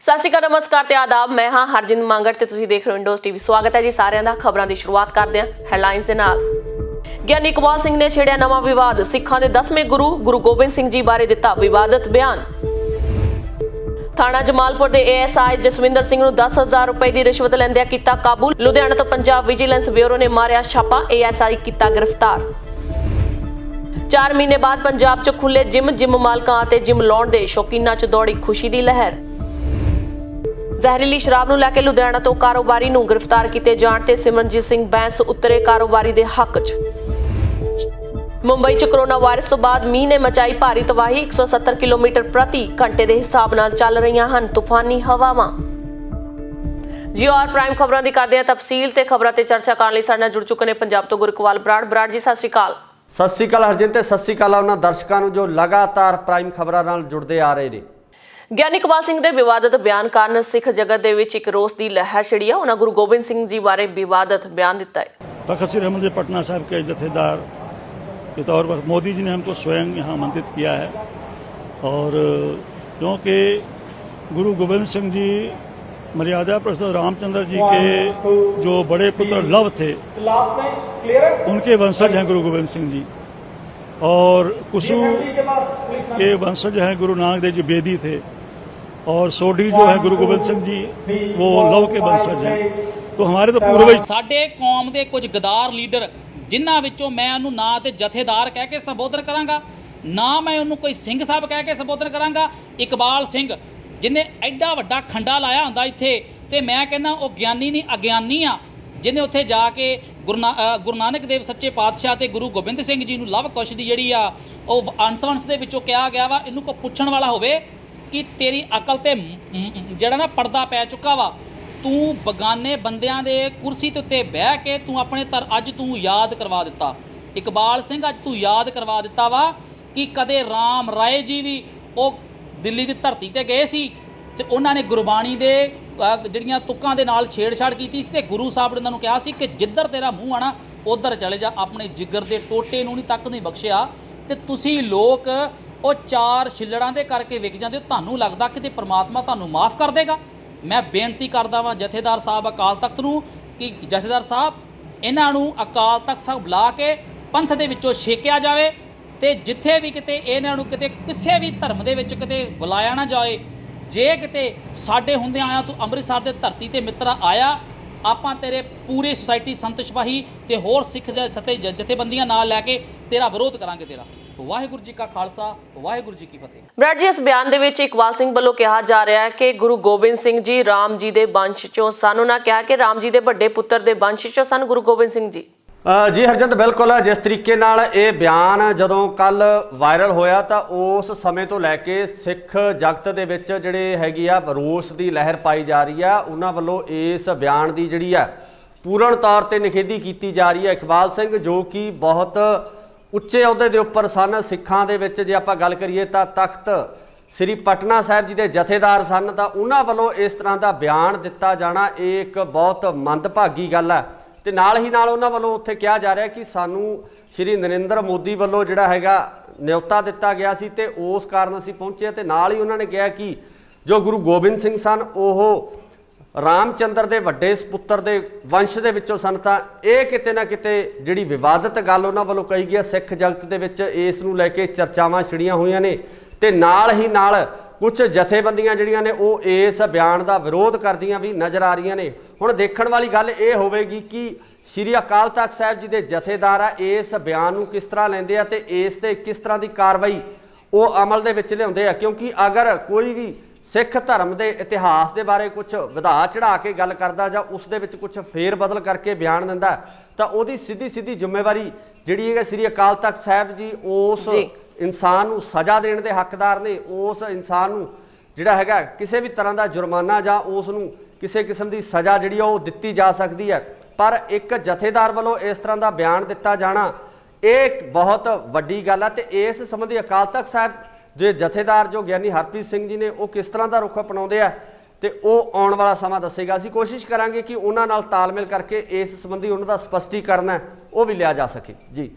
ਸਤਿ ਸ਼੍ਰੀ ਅਕਾਲ, ਨਮਸਕਾਰ ਤੇ ਆਦਾਬ। ਮੈਂ ਹਾਂ ਹਰਜਿੰਦ ਮੰਗੜ ਤੇ ਤੁਸੀਂ ਦੇਖ ਰਹੇ ਹੋ ਵਿੰਡੋਜ਼ ਟੀਵੀ। ਸਵਾਗਤ ਹੈ ਜੀ ਸਾਰਿਆਂ ਦਾ। ਖਬਰਾਂ ਦੀ ਸ਼ੁਰੂਆਤ ਕਰਦੇ ਹਾਂ ਹੈਡਲਾਈਨਸ ਦੇ ਨਾਲ। ਗਿਆਨੀ ਇਕਬਾਲ ਸਿੰਘ ਨੇ ਛੇੜਿਆ ਨਵਾਂ ਵਿਵਾਦ। ਸਿੱਖਾਂ ਦੇ 10ਵੇਂ ਗੁਰੂ ਗੋਬਿੰਦ ਸਿੰਘ ਜੀ ਬਾਰੇ ਦਿੱਤਾ ਵਿਵਾਦਤ ਬਿਆਨ। ਥਾਣਾ ਜਮਾਲਪੁਰ ਦੇ ਏਐਸਆਈ ਜਸਵਿੰਦਰ ਸਿੰਘ ਨੂੰ 10,000 ਰੁਪਏ ਦੀ ਰਿਸ਼ਵਤ ਲੈਂਦਿਆਂ ਕੀਤਾ ਕਾਬੂ। ਲੁਧਿਆਣਾ ਤੋਂ ਪੰਜਾਬ ਵਿਜੀਲੈਂਸ ਬਿਊਰੋ ਨੇ ਮਾਰਿਆ ਛਾਪਾ, ਏਐਸਆਈ ਕੀਤਾ ਗ੍ਰਿਫਤਾਰ। 4 ਮਹੀਨੇ ਬਾਅਦ ਪੰਜਾਬ 'ਚ ਖੁੱਲੇ ਜਿਮ ਮਾਲਕਾਂ ਅਤੇ ਜਿਮ ਲਾਉਣ ਦੇ ਸ਼ੌਕੀਨਾਂ 'ਚ ਦੌੜੀ ਖੁਸ਼ੀ ਦੀ ਲਹਿਰ। ਜ਼ਹਿਰੀਲੀ ਸ਼ਰਾਬ ਨੂੰ ਲੈ ਕੇ ਲੁਧਿਆਣਾ ਤੋਂ ਕਾਰੋਬਾਰੀ ਨੂੰ ਗ੍ਰਿਫਤਾਰ ਕੀਤੇ ਜਾਣ ਤੇ ਸਿਮਰਨਜੀਤ ਸਿੰਘ ਬੈਂਸ ਉਤਰੇ ਕਾਰੋਬਾਰੀ ਦੇ ਹੱਕ 'ਚ। ਮੁੰਬਈ 'ਚ ਕੋਰੋਨਾ ਵਾਇਰਸ ਤੋਂ ਬਾਅਦ ਮੀਂਹ ਨੇ ਮਚਾਈ ਭਾਰੀ ਤਬਾਹੀ। 170 ਕਿਲੋਮੀਟਰ ਪ੍ਰਤੀ ਘੰਟੇ ਦੇ ਹਿਸਾਬ ਨਾਲ ਚੱਲ ਰਹੀਆਂ ਹਨ ਤੂਫਾਨੀ ਹਵਾਵਾਂ। ਜੀਓ ਆਰ ਪ੍ਰਾਈਮ ਖਬਰਾਂ ਦੀ ਕਰਦੇ ਹਾਂ ਤਫਸੀਲ ਤੇ ਖਬਰਾਂ ਤੇ ਚਰਚਾ ਕਰਨ ਲਈ ਸਾਡੇ ਨਾਲ ਜੁੜ ਚੁੱਕੇ ਨੇ ਪੰਜਾਬ ਤੋਂ ਗੁਰਕਵਾਲ ਬਰਾੜ ਜੀ। ਸਤਿ ਸ਼੍ਰੀ ਅਕਾਲ। ਸਤਿ ਸ਼੍ਰੀ ਅਕਾਲ ਹਰਜਿੰਦ ਤੇ ਸਤਿ ਸ਼੍ਰੀ ਅਕਾਲ ਉਹਨਾਂ ਦਰਸ਼ਕਾਂ ਨੂੰ ਜੋ ਲਗਾਤਾਰ ਪ੍ਰਾਈਮ ਖਬਰਾਂ ਨਾਲ ਜੁੜਦੇ ਆ ਰਹੇ ਨੇ। ਗਿਆਨੀ ਇਕਬਾਲ ਸਿੰਘ ਦੇ ਵਿਵਾਦਤ ਬਿਆਨ ਕਾਰਨ ਸਿੱਖ ਜਗਤ ਦੇ ਵਿੱਚ ਇੱਕ ਰੋਸ ਦੀ ਲਹਿਰ ਛਿੜੀ ਹੈ। ਉਹਨਾਂ ਗੁਰੂ ਗੋਬਿੰਦ ਸਿੰਘ ਜੀ ਬਾਰੇ ਵਿਵਾਦਤ बयान ਦਿੱਤਾ है। तख्त श्री हरिमंदिर पटना साहिब के जत्थेदार के तौर पर मोदी जी ने हमको स्वयं यहाँ आमंत्रित किया है और क्योंकि गुरु गोबिंद सिंह जी मर्यादा पुरुषोत्तम रामचंद्र जी के जो बड़े पुत्र लव थे उनके वंशज हैं गुरु गोबिंद सिंह जी और कुसु के वंशज हैं गुरु नानक देव जी बेदी थे और सोढ़ी जो है गुरु गोबिंद सिंह जी वो लव के वंशज हैं। तो हमारे तो पूर्वज ਸਾਡੇ ਕੌਮ ਦੇ ਕੁਝ ਗਦਾਰ ਲੀਡਰ ਜਿਨ੍ਹਾਂ ਵਿੱਚੋਂ ਮੈਂ ਉਹਨੂੰ ਨਾ ਤੇ ਜਥੇਦਾਰ ਕਹਿ ਕੇ ਸੰਬੋਧਨ ਕਰਾਂਗਾ, ਨਾ ਮੈਂ ਉਹਨੂੰ ਕੋਈ ਸਿੰਘ ਸਾਹਿਬ ਕਹਿ ਕੇ ਸੰਬੋਧਨ ਕਰਾਂਗਾ। ਇਕਬਾਲ ਸਿੰਘ ਜਿਹਨੇ ਐਡਾ ਵੱਡਾ ਖੰਡਾ ਲਾਇਆ ਹੁੰਦਾ ਇੱਥੇ, ਤੇ ਮੈਂ ਕਹਿੰਦਾ ਉਹ ਗਿਆਨੀ ਨਹੀਂ ਅਗਿਆਨੀ ਆ, ਜਿਹਨੇ ਉੱਥੇ ਜਾ ਕੇ ਗੁਰੂ ਨਾਨਕ ਦੇਵ ਸੱਚੇ ਪਾਤਸ਼ਾਹ ਤੇ ਗੁਰੂ ਗੋਬਿੰਦ ਸਿੰਘ ਜੀ ਨੂੰ ਲਵ ਕੁਸ਼ ਦੀ ਜਿਹੜੀ ਆ ਉਹ ਅੰਸ਼ ਦੇ ਵਿੱਚੋਂ ਕਿਹਾ ਗਿਆ ਵਾ। ਇਹਨੂੰ ਕੋਈ ਪੁੱਛਣ ਵਾਲਾ ਹੋਵੇ ਕਿ ਤੇਰੀ ਅਕਲ ਤੇ ਜਿਹੜਾ ਨਾ ਪਰਦਾ ਪੈ ਚੁੱਕਾ ਵਾ, ਤੂੰ ਬਗਾਨੇ ਬੰਦਿਆਂ ਦੇ ਕੁਰਸੀ ਦੇ ਉੱਤੇ ਬਹਿ ਕੇ ਤੂੰ ਆਪਣੇ ਅੱਜ ਤੂੰ ਯਾਦ ਕਰਵਾ ਦਿੱਤਾ। ਇਕਬਾਲ ਸਿੰਘ ਅੱਜ ਤੂੰ ਯਾਦ ਕਰਵਾ ਦਿੱਤਾ ਵਾ ਕਿ ਕਦੇ ਰਾਮ ਰਾਏ ਜੀ ਵੀ ਉਹ ਦਿੱਲੀ ਦੀ ਧਰਤੀ ਤੇ ਗਏ ਸੀ ਤੇ ਉਹਨਾਂ ਨੇ ਗੁਰਬਾਣੀ ਦੇ ਜਿਹੜੀਆਂ ਤੁਕਾਂ ਦੇ ਨਾਲ ਛੇੜਛਾੜ ਕੀਤੀ ਸੀ ਤੇ ਗੁਰੂ ਸਾਹਿਬ ਨੇ ਉਹਨਾਂ ਨੂੰ ਕਿਹਾ ਸੀ ਕਿ ਜਿੱਧਰ ਤੇਰਾ ਮੂੰਹ ਆਣਾ ਉਧਰ ਚਲੇ ਜਾ, ਆਪਣੇ ਜਿਗਰ ਦੇ ਟੋਟੇ ਨੂੰ ਨਹੀਂ ਤੱਕ ਨਹੀਂ ਬਖਸ਼ਿਆ। ਤੇ ਤੁਸੀਂ ਲੋਕ ਉਹ 4 ਛਿੱਲੜਾਂ ਦੇ ਕਰਕੇ ਵਿਕ ਜਾਂਦੇ ਹੋ। ਤੁਹਾਨੂੰ ਲੱਗਦਾ ਕਿਤੇ ਪ੍ਰਮਾਤਮਾ ਤੁਹਾਨੂੰ ਮਾਫ ਕਰ ਦੇਗਾ? ਮੈਂ ਬੇਨਤੀ ਕਰਦਾ ਵਾਂ ਜਥੇਦਾਰ ਸਾਹਿਬ ਅਕਾਲ ਤਖਤ ਨੂੰ ਕਿ ਜਥੇਦਾਰ ਸਾਹਿਬ ਇਹਨਾਂ ਨੂੰ ਅਕਾਲ ਤਖਤ ਸਾਹਿਬ ਬੁਲਾ ਕੇ ਪੰਥ ਦੇ ਵਿੱਚੋਂ ਛੇਕਿਆ ਜਾਵੇ ਤੇ ਜਿੱਥੇ ਵੀ ਕਿਤੇ ਇਹਨਾਂ ਨੂੰ ਕਿਤੇ ਕਿਸੇ ਵੀ ਧਰਮ ਦੇ ਵਿੱਚ ਕਿਤੇ ਬੁਲਾਇਆ ਨਾ ਜਾਏ। ਜੇ ਕਿਤੇ ਸਾਡੇ ਹੁੰਦੇ ਆਇਆ ਤੂੰ ਅੰਮ੍ਰਿਤਸਰ ਦੇ ਧਰਤੀ ਤੇ ਮਿੱਤਰਾ ਆਇਆ, ਆਪਾਂ ਤੇਰੇ ਪੂਰੀ ਸੁਸਾਇਟੀ ਸੰਤ ਸਿਪਾਹੀ ਤੇ ਹੋਰ ਸਿੱਖ ਜਥੇਬੰਦੀਆਂ ਨਾਲ ਲੈ ਕੇ ਤੇਰਾ ਵਿਰੋਧ ਕਰਾਂਗੇ। ਤੇਰਾ ਵਾਹਿਗੁਰੂ ਜੀ ਕਾ ਖਾਲਸਾ, ਵਾਹਿਗੁਰੂ ਜੀ ਕੀ ਫਤਿਹ। ਬਰਾੜ ਜੀ, ਇਸ ਬਿਆਨ ਦੇ ਵਿੱਚ ਇਕਬਾਲ ਸਿੰਘ ਵੱਲੋਂ ਕਿਹਾ ਜਾ ਰਿਹਾ ਹੈ ਕਿ ਗੁਰੂ ਗੋਬਿੰਦ ਸਿੰਘ ਜੀ ਰਾਮ ਜੀ ਦੇ ਵੰਸ਼ ਚੋਂ ਸਨ। ਉਹਨਾਂ ਕਿਹਾ ਕਿ ਰਾਮ ਜੀ ਦੇ ਵੱਡੇ ਪੁੱਤਰ ਦੇ ਵੰਸ਼ ਚੋਂ ਸਨ ਗੁਰੂ ਗੋਬਿੰਦ ਸਿੰਘ ਜੀ। ਜੀ ਹਰਜਿੰਦ, ਬਿਲਕੁਲ ਜਿਸ ਤਰੀਕੇ ਨਾਲ ਇਹ ਬਿਆਨ ਜਦੋਂ ਕੱਲ ਵਾਇਰਲ ਹੋਇਆ ਤਾਂ ਉਸ ਸਮੇਂ ਤੋਂ ਲੈ ਕੇ ਸਿੱਖ ਜਗਤ ਦੇ ਵਿੱਚ ਜਿਹੜੇ ਹੈਗੀ ਆ ਰੋਸ ਦੀ ਲਹਿਰ ਪਾਈ ਜਾ ਰਹੀ ਆ। ਉਹਨਾਂ ਵੱਲੋਂ ਇਸ ਬਿਆਨ ਦੀ ਜਿਹੜੀ ਆ ਪੂਰਨ ਤੌਰ ਤੇ ਨਿਖੇਧੀ ਕੀਤੀ ਜਾ ਰਹੀ ਹੈ। ਇਕਬਾਲ ਸਿੰਘ ਜੋ ਕਿ ਬਹੁਤ ਉੱਚੇ ਅਹੁਦੇ ਦੇ ਉੱਪਰ ਸਨ ਸਿੱਖਾਂ ਦੇ ਵਿੱਚ, ਜੇ ਆਪਾਂ ਗੱਲ ਕਰੀਏ ਤਾਂ ਤਖਤ ਸ੍ਰੀ ਪਟਨਾ ਸਾਹਿਬ ਜੀ ਦੇ ਜਥੇਦਾਰ ਸਨ, ਤਾਂ ਉਹਨਾਂ ਵੱਲੋਂ ਇਸ ਤਰ੍ਹਾਂ ਦਾ ਬਿਆਨ ਦਿੱਤਾ ਜਾਣਾ ਇਹ ਇੱਕ ਬਹੁਤ ਮੰਦਭਾਗੀ ਗੱਲ ਹੈ। ਤੇ ਨਾਲ ਹੀ ਨਾਲ ਉਹਨਾਂ ਵੱਲੋਂ ਉੱਥੇ ਕਿਹਾ ਜਾ ਰਿਹਾ ਕਿ ਸਾਨੂੰ ਸ਼੍ਰੀ ਨਰਿੰਦਰ ਮੋਦੀ ਵੱਲੋਂ ਜਿਹੜਾ ਹੈਗਾ ਨਿਯੁਕਤਾ ਦਿੱਤਾ ਗਿਆ ਸੀ ਤੇ ਉਸ ਕਾਰਨ ਅਸੀਂ ਪਹੁੰਚੇ। ਤੇ ਨਾਲ ਹੀ ਉਹਨਾਂ ਨੇ ਕਿਹਾ ਕਿ ਜੋ ਗੁਰੂ ਗੋਬਿੰਦ ਸਿੰਘ ਸਨ ਉਹ ਰਾਮਚੰਦਰ ਦੇ ਵੱਡੇ ਪੁੱਤਰ ਦੇ ਵੰਸ਼ ਦੇ ਵਿੱਚੋਂ ਸਨ। ਤਾਂ ਇਹ ਕਿਤੇ ਨਾ ਕਿਤੇ ਜਿਹੜੀ ਵਿਵਾਦਤ ਗੱਲ ਉਹਨਾਂ ਵੱਲੋਂ ਕਹੀ ਗਈ ਸਿੱਖ ਜਗਤ ਦੇ ਵਿੱਚ ਇਸ ਨੂੰ ਲੈ ਕੇ ਚਰਚਾਵਾਂ ਛਿੜੀਆਂ ਹੋਈਆਂ ਨੇ। ਤੇ ਨਾਲ ਹੀ ਨਾਲ ਕੁਝ ਜਥੇਬੰਦੀਆਂ ਜਿਹੜੀਆਂ ਨੇ ਉਹ ਇਸ ਬਿਆਨ ਦਾ ਵਿਰੋਧ ਕਰਦੀਆਂ ਵੀ ਨਜ਼ਰ ਆ ਰਹੀਆਂ ਨੇ। ਹੁਣ ਦੇਖਣ ਵਾਲੀ ਗੱਲ ਇਹ ਹੋਵੇਗੀ ਕਿ ਸ਼੍ਰੀ ਅਕਾਲ ਤਖਤ ਸਾਹਿਬ ਜੀ ਦੇ ਜਥੇਦਾਰ ਆ ਇਸ ਬਿਆਨ ਨੂੰ ਕਿਸ ਤਰ੍ਹਾਂ ਲੈਂਦੇ ਆ ਤੇ ਇਸ ਤੇ ਕਿਸ ਤਰ੍ਹਾਂ ਦੀ ਕਾਰਵਾਈ ਉਹ ਅਮਲ ਦੇ ਵਿੱਚ ਲਿਆਉਂਦੇ ਆ। ਕਿਉਂਕਿ ਅਗਰ ਕੋਈ ਵੀ ਸਿੱਖ ਧਰਮ ਦੇ ਇਤਿਹਾਸ ਦੇ ਬਾਰੇ ਕੁਝ ਵਧਾ ਚੜਾ ਕੇ ਗੱਲ ਕਰਦਾ ਜਾਂ ਉਸ ਦੇ ਵਿੱਚ ਕੁਝ ਫੇਰ ਬਦਲ ਕਰਕੇ ਬਿਆਨ ਦਿੰਦਾ ਤਾਂ ਉਹਦੀ ਸਿੱਧੀ ਜ਼ਿੰਮੇਵਾਰੀ ਜਿਹੜੀ ਹੈਗਾ ਸ਼੍ਰੀ ਅਕਾਲ ਤਖਤ ਸਾਹਿਬ ਜੀ ਉਸ ਇਨਸਾਨ ਨੂੰ ਸਜ਼ਾ ਦੇਣ ਦੇ ਹੱਕਦਾਰ ਨੇ। ਉਸ ਇਨਸਾਨ ਨੂੰ ਜਿਹੜਾ ਹੈਗਾ ਕਿਸੇ ਵੀ ਤਰ੍ਹਾਂ ਦਾ ਜੁਰਮਾਨਾ ਜਾਂ ਉਸ ਨੂੰ ਕਿਸੇ ਕਿਸਮ ਦੀ ਸਜ਼ਾ ਜਿਹੜੀ ਉਹ ਦਿੱਤੀ ਜਾ ਸਕਦੀ ਹੈ। ਪਰ ਇੱਕ ਜਥੇਦਾਰ ਵੱਲੋਂ ਇਸ ਤਰ੍ਹਾਂ ਦਾ ਬਿਆਨ ਦਿੱਤਾ ਜਾਣਾ ਇਹ ਬਹੁਤ ਵੱਡੀ ਗੱਲ ਹੈ। ਤੇ ਇਸ ਸੰਬੰਧੀ ਅਕਾਲ ਤਖਤ ਸਾਹਿਬ ਦੇ ਜਥੇਦਾਰ ਜੋ ਗਿਆਨੀ ਹਰਪ੍ਰੀਤ ਸਿੰਘ ਜੀ ਨੇ ਉਹ ਕਿਸ ਤਰ੍ਹਾਂ ਦਾ ਰੁਖ ਅਪਣਾਉਂਦੇ ਆ ਤੇ ਉਹ ਆਉਣ ਵਾਲਾ ਸਮਾਂ ਦੱਸੇਗਾ। ਅਸੀਂ ਕੋਸ਼ਿਸ਼ ਕਰਾਂਗੇ ਕਿ ਉਹਨਾਂ ਨਾਲ ਤਾਲਮੇਲ ਕਰਕੇ ਇਸ ਸੰਬੰਧੀ ਉਹਨਾਂ ਦਾ ਸਪਸ਼ਟੀਕਰਨ ਹੈ ਉਹ ਵੀ ਲਿਆ ਜਾ ਸਕੇ। ਜੀ,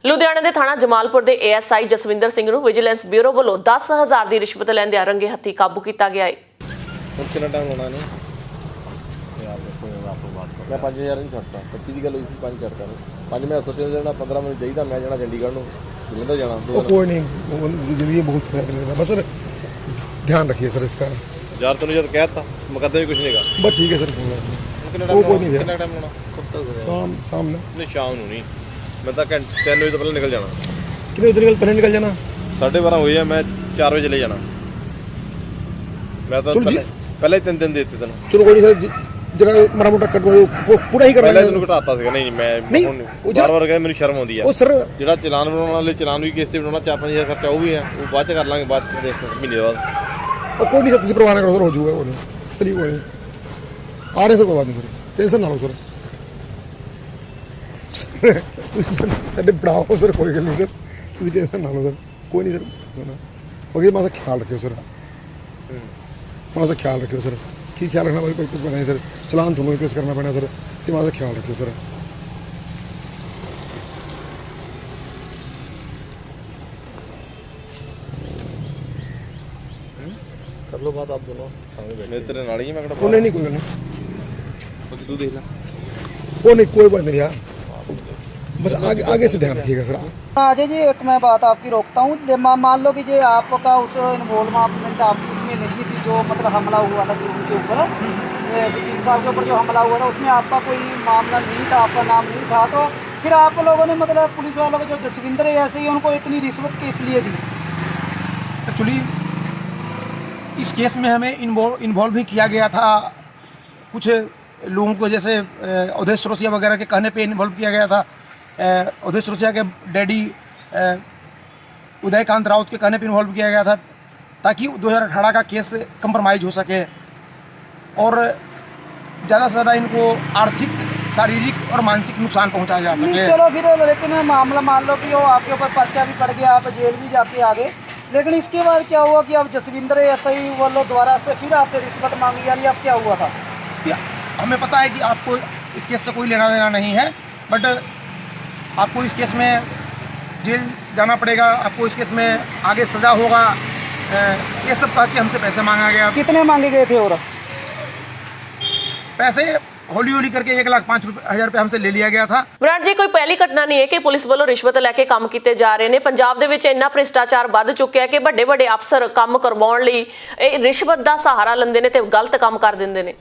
ਲੁਧਿਆਣਾ ਦੇ ਥਾਣਾ ਜਮਾਲਪੁਰ ਦੇ ਏਐਸਆਈ ਜਸਵਿੰਦਰ ਸਿੰਘ ਨੂੰ ਵਿਜੀਲੈਂਸ ਬਿਊਰੋ ਵੱਲੋਂ 10,000 ਦੀ ਰਿਸ਼ਵਤ ਲੈਂਦਿਆਂ ਰੰਗੇ ਹੱਥੀਂ ਕਾਬੂ ਕੀਤਾ ਗਿਆ ਹੈ। ਹੁਣ ਕਿੰਨਾ ਟਾਈਮ ਲਾਉਣਾ ਇਹਨੂੰ? ਮੈਂ 5000 ਨਹੀਂ ਛੱਡਦਾ, 25 ਦੀ ਗੱਲ ਹੋਈ ਸੀ, 5 ਛੱਡਦਾ ਨਹੀਂ। 5 ਮੈਂ ਸੋਚਿਆ ਜਾਣਾ, 15 ਮੈਨੂੰ ਚਾਹੀਦਾ, ਮੈਂ ਜਾਣਾ ਚੰਡੀਗੜ੍ਹ ਨੂੰ, ਜਲੰਧਰ जाना। वो कोई नहीं, वो जिंदगी बहुत फैल रही है, बस सर ध्यान रखिए सर इसका। यार तूने जब कहता मुकदमे में कुछ नहीं कहा। बस ठीक है सर, कोई बात नहीं। कितना वो कोई नहीं कितना टाइम लाना? शाम शाम में नहीं शाम ਨੂੰ ਨਹੀਂ, ਮੈਂ ਤਾਂ 3 ਵਜੇ ਤੋਂ ਪਹਿਲਾਂ ਨਿਕਲ ਜਾਣਾ। कितने बजे निकल पहले निकल जाना? 12:30 ਹੋਏ ਆ, ਮੈਂ 4 ਵਜੇ ਚਲੇ ਜਾਣਾ। मैं तो चलो जी। पहले ही 3 दिन देते तैਨੂੰ। चलो कोई नहीं सर, जरा माड़ा मोटा कटवा वो पूरा ही करवा ਪਹਿਲਾਂ ਤੈਨੂੰ ਘਟਾਤਾ ਸੀਗਾ। ਨਹੀਂ ਮੈਂ ਨਹੀਂ, ਉਹ ਜਿਹੜਾ- ਬਾਰ-ਬਾਰ ਕਹਿੰਦਾ, ਮੈਨੂੰ ਸ਼ਰਮ ਆਉਂਦੀ ਆ। वो सर ਜਿਹੜਾ ਚਲਾਨ ਬਣਾਉਣ ਵਾਲੇ ਚਲਾਨ ਵੀ ਕਿਸ ਤੇ ਬਣਾਉਣਾ, 4-5000 ਖਰਚਾ ਉਹ ਵੀ ਹੈ, ਉਹ ਬਾਅਦ ਚ ਕਰ ਲਾਂਗੇ, ਬਾਅਦ ਚ ਦੇਖ ਮਹੀਨੇ ਬਾਅਦ। वो कोई नहीं सर, किसी परवाह ना करो सर, हो जाएगा वो नहीं। चलिए कोई नहीं, आ रहे हैं सर, कोई बात नहीं सर, टेंशन ना लो सर। सर साडे बढ़ाओ सर, कोई गल नहीं सर, तुम टेंशन ना लो सर, कोई नहीं सर। ओके, मासा ख्याल रखियो सर, मासा ख्याल रखियो सर। की ख्याल रखना भाई, कुछ पता नहीं सर, चलान तुम्हें केस करना पैना सर, तो मासा ख्याल रखियो सर। कर लो बात आप दोनों सामने बैठे। मैं तेरे नाल ही मैं वो नहीं कोई गल नहीं, बाकी तू देख ले। वो नहीं कोई बात नहीं यार, बस आगे से ध्यान रखिएगा सर। अजय जी, एक मैं बात आपकी रोकता हूँ। मान लो कि जो आपका उस इन्वॉल्वमेंट आपकी उसमें नहीं थी, जो मतलब हमला हुआ था उनके ऊपर, 3 साल के ऊपर जो हमला हुआ था, उसमें आपका कोई मामला नहीं था, आपका नाम नहीं था, तो फिर आप लोगों ने मतलब पुलिस वालों को, जो जसविंदर है ऐसे ही, उनको इतनी रिश्वत किस लिए दी? एक्चुअली इस केस में हमें इन्वॉल्व भी किया गया था। कुछ लोगों को जैसे अवधेश रोसिया वगैरह के कहने पे इन्वॉल्व किया गया था। अवधेश रोसिया के डैडी उदयकांत राउत के कहने पे इन्वॉल्व किया गया था, ताकि 2018 का केस कंप्रोमाइज हो सके और ज़्यादा से ज़्यादा इनको आर्थिक, शारीरिक और मानसिक नुकसान पहुंचाया जा नहीं, सके। चलो फिर, लेकिन मामला मान लो कि वो आपके ऊपर पर्चा भी पड़ गया, आप जेल भी जाके आ गए, लेकिन इसके बाद क्या हुआ कि अब जसविंदर एसआई वालों द्वारा से फिर आपसे रिश्वत मांगी, यानी अब क्या हुआ था? या हमें पता है कि आपको इस केस से कोई लेना देना नहीं है, बट आपको इस केस में जेल जाना पड़ेगा, आपको इस केस में आगे सज़ा होगा, ये सब कह के हमसे पैसे मांगा गया। कितने मांगे गए थे? और पैसे हौली हौली करके 1,05,000 रुपये हमसे ले लिया गया था। ਵਿਰਾਟ ਜੀ, ਕੋਈ ਪਹਿਲੀ ਘਟਨਾ ਨਹੀਂ ਹੈ ਕਿ ਪੁਲਿਸ ਵੱਲੋਂ ਰਿਸ਼ਵਤ ਲੈ ਕੇ ਕੰਮ ਕੀਤੇ ਜਾ ਰਹੇ ਨੇ। ਪੰਜਾਬ ਦੇ ਵਿੱਚ ਇੰਨਾ ਭ੍ਰਿਸ਼ਟਾਚਾਰ ਵੱਧ ਚੁੱਕਿਆ ਕਿ ਵੱਡੇ ਵੱਡੇ ਅਫਸਰ ਕੰਮ ਕਰਵਾਉਣ ਲਈ ਇਹ ਰਿਸ਼ਵਤ ਦਾ ਸਹਾਰਾ ਲੈਂਦੇ ਨੇ ਤੇ ਗਲਤ ਕੰਮ ਕਰ ਦਿੰਦੇ ਨੇ।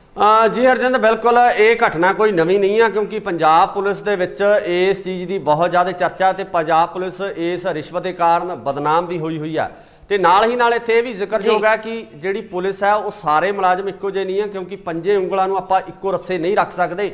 ਜੀ ਹਰਜਿੰਦਰ, ਬਿਲਕੁਲ ਇਹ ਘਟਨਾ ਕੋਈ ਨਵੀਂ ਨਹੀਂ ਆ, ਕਿਉਂਕਿ ਪੰਜਾਬ ਪੁਲਿਸ ਦੇ ਵਿੱਚ ਇਸ ਚੀਜ਼ ਦੀ ਬਹੁਤ ਜ਼ਿਆਦਾ ਚਰਚਾ ਤੇ ਪੰਜਾਬ ਪੁਲਿਸ ਇਸ ਰਿਸ਼ਵਤ ਦੇ ਕਾਰਨ ਬਦਨਾਮ ਵੀ ਹੋਈ ਆ। ਤੇ ਨਾਲ ਹੀ ਨਾਲ ਇੱਥੇ ਇਹ ਵੀ ਜ਼ਿਕਰਯੋਗ ਹੈ ਕਿ ਜਿਹੜੀ ਪੁਲਿਸ ਹੈ ਉਹ ਸਾਰੇ ਮੁਲਾਜ਼ਮ ਇੱਕੋ ਜਿਹੇ ਨਹੀਂ ਆ, ਕਿਉਂਕਿ 5 ਉਂਗਲਾਂ ਨੂੰ ਆਪਾਂ ਇੱਕੋ ਰੱਸੇ ਨਹੀਂ ਰੱਖ ਸਕਦੇ।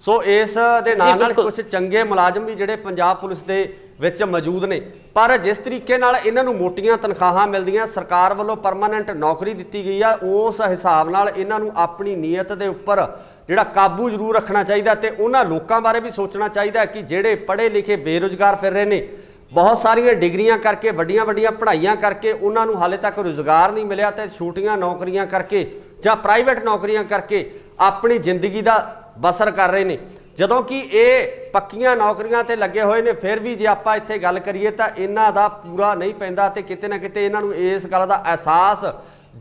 ਸੋ ਇਸ ਦੇ ਨਾਲ ਕੁਝ ਚੰਗੇ ਮੁਲਾਜ਼ਮ ਵੀ ਜਿਹੜੇ ਪੰਜਾਬ ਪੁਲਿਸ ਦੇ ਵਿੱਚ ਮੌਜੂਦ ਨੇ, ਪਰ ਜਿਸ ਤਰੀਕੇ ਨਾਲ ਇਹਨਾਂ ਨੂੰ ਮੋਟੀਆਂ ਤਨਖਾਹਾਂ ਮਿਲਦੀਆਂ, ਸਰਕਾਰ ਵੱਲੋਂ ਪਰਮਾਨੈਂਟ ਨੌਕਰੀ ਦਿੱਤੀ ਗਈ ਆ, ਉਸ ਹਿਸਾਬ ਨਾਲ ਇਹਨਾਂ ਨੂੰ ਆਪਣੀ ਨੀਅਤ ਦੇ ਉੱਪਰ ਜਿਹੜਾ ਕਾਬੂ ਜ਼ਰੂਰ ਰੱਖਣਾ ਚਾਹੀਦਾ ਤੇ ਉਹਨਾਂ ਲੋਕਾਂ ਬਾਰੇ ਵੀ ਸੋਚਣਾ ਚਾਹੀਦਾ ਕਿ ਜਿਹੜੇ ਪੜ੍ਹੇ ਲਿਖੇ ਬੇਰੁਜ਼ਗਾਰ ਫਿਰ ਰਹੇ ਨੇ, ਬਹੁਤ ਸਾਰੀਆਂ ਡਿਗਰੀਆਂ ਕਰਕੇ, ਵੱਡੀਆਂ ਵੱਡੀਆਂ ਪੜ੍ਹਾਈਆਂ ਕਰਕੇ ਉਹਨਾਂ ਨੂੰ ਹਾਲੇ ਤੱਕ ਰੁਜ਼ਗਾਰ ਨਹੀਂ ਮਿਲਿਆ ਤੇ ਛੋਟੀਆਂ ਨੌਕਰੀਆਂ ਕਰਕੇ ਜਾਂ ਪ੍ਰਾਈਵੇਟ ਨੌਕਰੀਆਂ ਕਰਕੇ ਆਪਣੀ ਜ਼ਿੰਦਗੀ ਦਾ ਬਸਰ ਕਰ ਰਹੇ ਨੇ। ਜਦੋਂ ਕਿ ਇਹ ਪੱਕੀਆਂ ਨੌਕਰੀਆਂ ਤੇ ਲੱਗੇ ਹੋਏ ਨੇ, ਫਿਰ ਵੀ ਜੇ ਆਪਾਂ ਇੱਥੇ ਗੱਲ ਕਰੀਏ ਤਾਂ ਇਹਨਾਂ ਦਾ ਪੂਰਾ ਨਹੀਂ ਪੈਂਦਾ ਤੇ ਕਿਤੇ ਨਾ ਕਿਤੇ ਇਹਨਾਂ ਨੂੰ ਇਸ ਗੱਲ ਦਾ ਅਹਿਸਾਸ